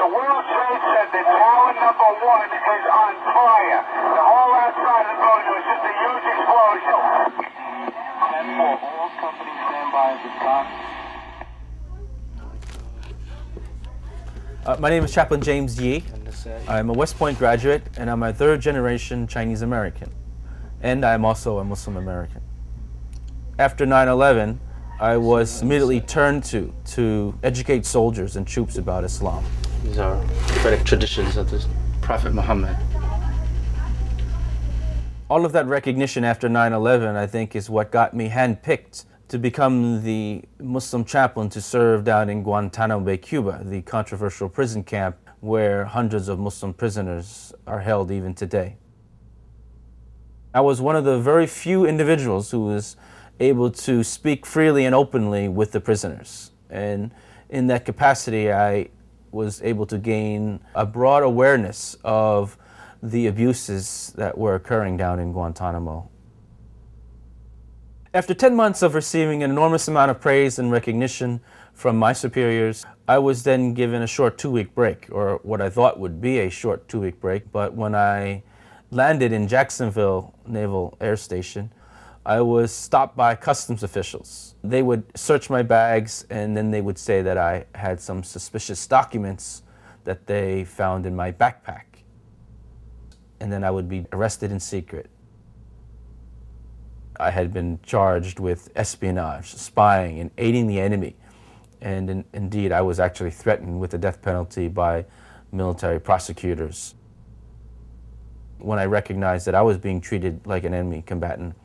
The World Trade Center, tower number 1 is on fire. The whole outside of the building was just a huge explosion. 10-4, all companies stand by at this time. My name is Chaplain James Yee. I'm a West Point graduate, and I'm a third-generation Chinese American. And I'm also a Muslim American. After 9/11, I was immediately turned to educate soldiers and troops about Islam. These are prophetic traditions of the Prophet Muhammad. All of that recognition after 9/11, I think, is what got me handpicked to become the Muslim chaplain to serve down in Guantanamo Bay, Cuba, the controversial prison camp where hundreds of Muslim prisoners are held even today. I was one of the very few individuals who was able to speak freely and openly with the prisoners. And in that capacity, I was able to gain a broad awareness of the abuses that were occurring down in Guantanamo. After 10 months of receiving an enormous amount of praise and recognition from my superiors, I was then given a short 2-week break, or what I thought would be a short 2-week break. But when I landed in Jacksonville Naval Air Station, I was stopped by customs officials. They would search my bags, and then they would say that I had some suspicious documents that they found in my backpack. And then I would be arrested in secret. I had been charged with espionage, spying, and aiding the enemy. And indeed, I was actually threatened with the death penalty by military prosecutors. When I recognized that I was being treated like an enemy combatant,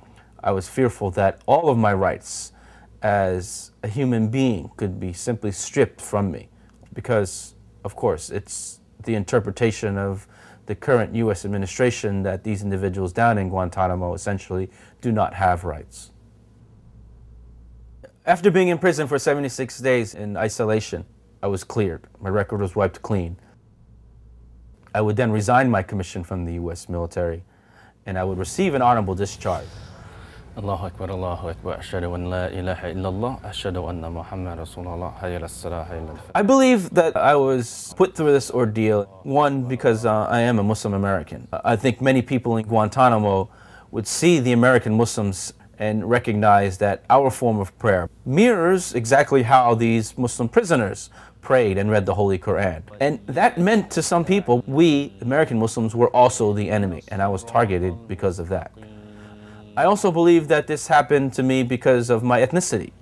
I was fearful that all of my rights as a human being could be simply stripped from me. Because, of course, it's the interpretation of the current U.S. administration that these individuals down in Guantanamo essentially do not have rights. After being in prison for 76 days in isolation, I was cleared. My record was wiped clean. I would then resign my commission from the U.S. military, and I would receive an honorable discharge. Allahu Akbar, Allahu Akbar, ashhadu an la ilaha illallah, ashhadu anna Muhammad Rasulullah, hayya ala-s-salah, hayya ala-al-falah. I believe that I was put through this ordeal, one, because I am a Muslim American. I think many people in Guantanamo would see the American Muslims and recognize that our form of prayer mirrors exactly how these Muslim prisoners prayed and read the Holy Quran. And that meant to some people, we, American Muslims, were also the enemy, and I was targeted because of that. I also believe that this happened to me because of my ethnicity,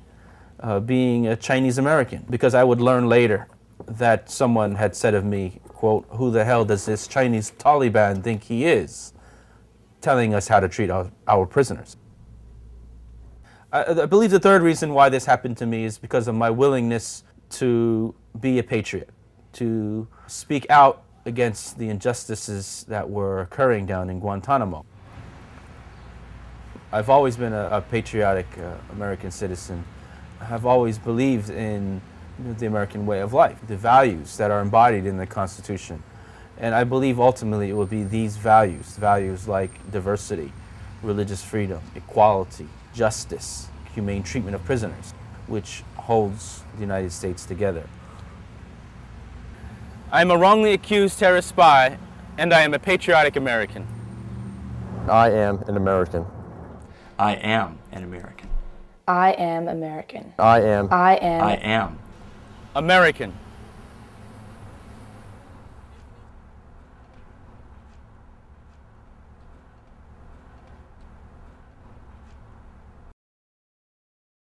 being a Chinese American, because I would learn later that someone had said of me, quote, "Who the hell does this Chinese Taliban think he is?" telling us how to treat our prisoners. I believe the third reason why this happened to me is because of my willingness to be a patriot, to speak out against the injustices that were occurring down in Guantanamo. I've always been a patriotic American citizen. I've always believed in the American way of life, the values that are embodied in the Constitution. And I believe ultimately it will be these values like diversity, religious freedom, equality, justice, humane treatment of prisoners, which holds the United States together. I am a wrongly accused terrorist spy, and I am a patriotic American. I am an American. I am an American. I am American. I am. I am. I am American.